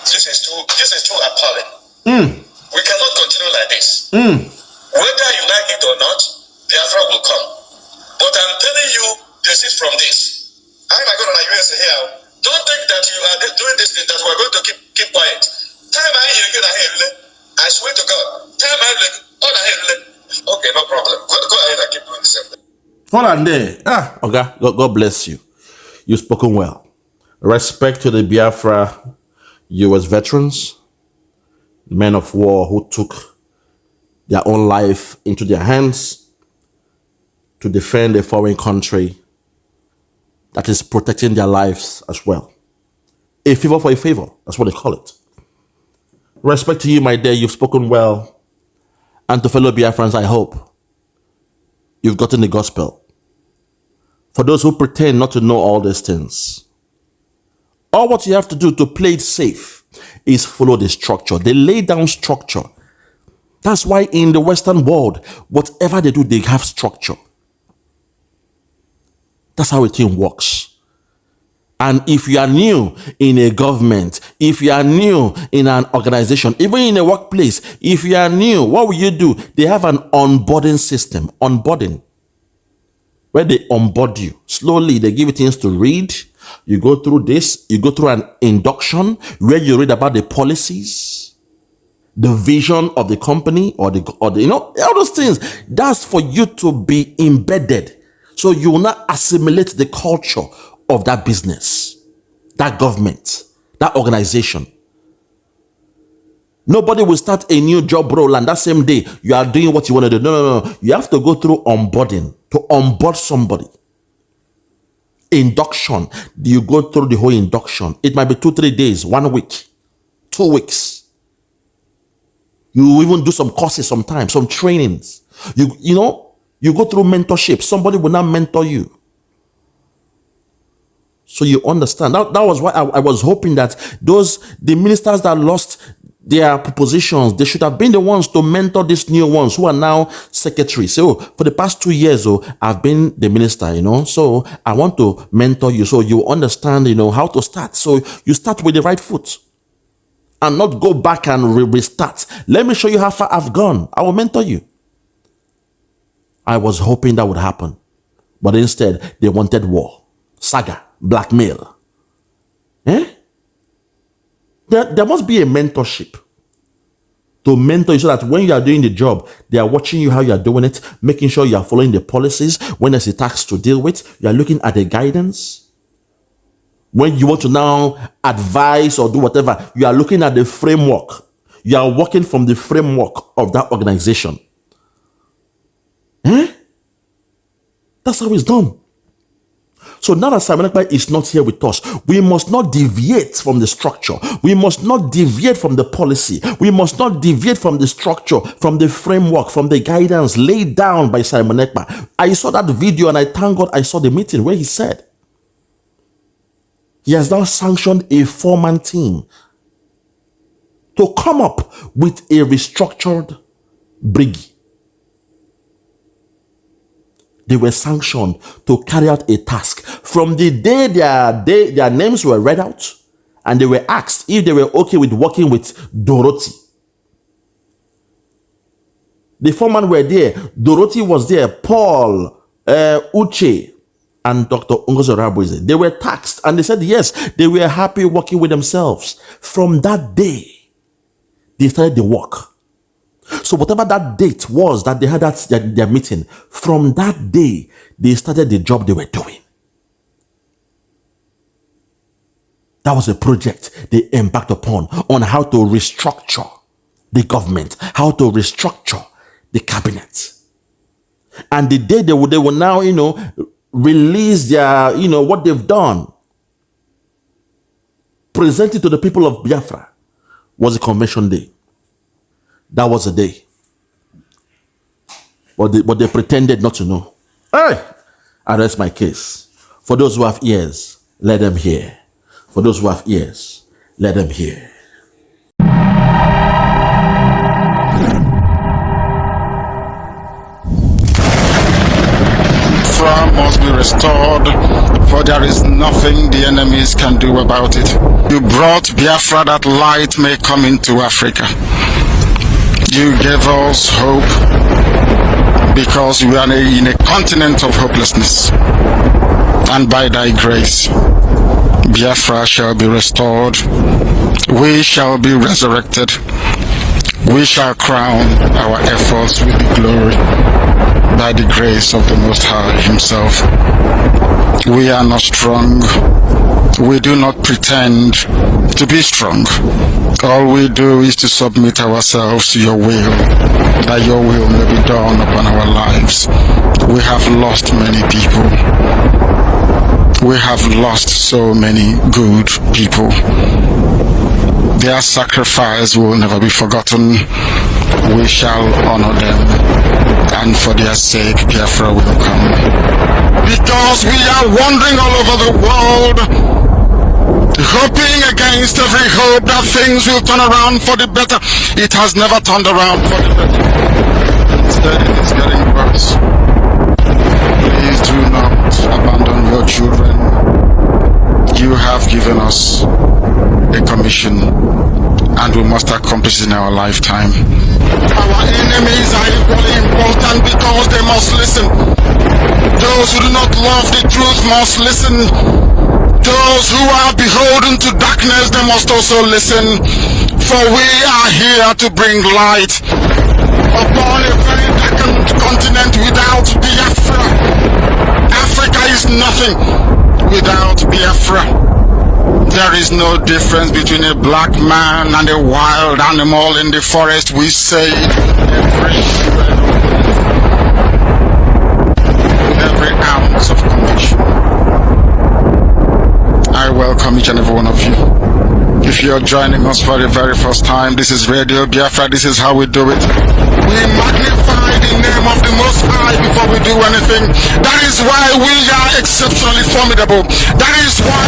This is too appalling. We cannot continue like this. Whether you like it or not, Biafra will come. But I'm telling you, this is from this. I'm not going to US here. Don't think that you are doing this thing that we're going to keep quiet. Time I swear to God. Time okay, no problem. Go ahead and keep doing the same thing. Hold on there. Okay. God bless you. You've spoken well. Respect to the Biafra US veterans, men of war who took their own life into their hands to defend a foreign country that is protecting their lives as well. A favor for a favor. That's what they call it. Respect to you, my dear. You've spoken well. And to fellow Biafrans, I hope you've gotten the gospel. For those who pretend not to know all these things, all what you have to do to play it safe is follow the structure. They lay down structure. That's why in the Western world, whatever they do, they have structure. That's how a thing works. And if you are new in a government, if you are new in an organization, even in a workplace, if you are new, what will you do? They have an onboarding system, onboarding, where they onboard you. Slowly, they give you things to read. You go through this, you go through an induction where you read about the policies, the vision of the company, or the you know, all those things. That's for you to be embedded. So you will not assimilate the culture of that business, that government, that organization. Nobody will start a new job role and that same day you are doing what you want to do. No. You have to go through onboarding to onboard somebody. Induction. You go through the whole induction. It might be 2-3 days, 1 week, 2 weeks. You even do some courses sometimes, some trainings. You know, you go through mentorship. Somebody will now mentor you. So you understand. That was why I was hoping that the ministers that lost their positions, they should have been the ones to mentor these new ones who are now secretaries. So for the past 2 years, I've been the minister, you know, so I want to mentor you so you understand, you know, how to start. So you start with the right foot and not go back and restart. Let me show you how far I've gone. I will mentor you. I was hoping that would happen. But instead, they wanted war, saga, blackmail. There must be a mentorship to mentor you so that when you are doing the job, they are watching you how you are doing it, making sure you are following the policies. When there's a tax to deal with, you are looking at the guidance. When you want to now advise or do whatever, you are looking at the framework. You are working from the framework of that organization. That's how it's done. So now that Simon Ekpa is not here with us, we must not deviate from the structure. We must not deviate from the policy. We must not deviate from the structure, from the framework, from the guidance laid down by Simon Ekpa. I saw that video and I thank God I saw the meeting where he said he has now sanctioned a 4-man team to come up with a restructured brig. They were sanctioned to carry out a task. From the day their names were read out and they were asked if they were okay with working with Dorothy. The 4-man were there. Dorothy was there. Paul, Uche, and Dr. Ngozi Orabueze. They were taxed and they said yes, they were happy working with themselves. From that day, they started the work. So whatever that date was that they had their meeting, from that day, they started the job they were doing. That was a project they embarked upon on how to restructure the government, how to restructure the cabinet. And the day they will now, you know, release their, you know, what they've done, present it to the people of Biafra, was a convention day. That was the day. But they pretended not to know. Hey, I rest my case. For those who have ears, let them hear. For those who have ears, let them hear. Biafra must be restored, for there is nothing the enemies can do about it. You brought Biafra that light may come into Africa. You gave us hope because we are in a continent of hopelessness. And by thy grace, Biafra shall be restored. We shall be resurrected. We shall crown our efforts with the glory by the grace of the Most High Himself. We are not strong. We do not pretend to be strong. All we do is to submit ourselves to your will, that your will may be done upon our lives. We have lost many people. We have lost so many good people. Their sacrifice will never be forgotten. we shall honor them, and for their sake Biafra will come. Because we are wandering all over the world, hoping against every hope that things will turn around for the better. It has never turned around for the better. Instead, it is getting worse. Please do not abandon your children. You have given us a commission, and we must accomplish it in our lifetime. Our enemies are equally important because they must listen. Those who do not love the truth must listen. Those who are beholden to darkness, they must also listen. For we are here to bring light upon a very darkened continent without Biafra. Africa is nothing without Biafra. There is no difference between a black man and a wild animal in the forest. We say every shred with every ounce of conviction. I welcome each and every one of you. If you're joining us for the very first time, this is Radio Biafra. This is how we do it. We magnify the name of the Most High before we do anything. That is why we are exceptionally formidable. That is why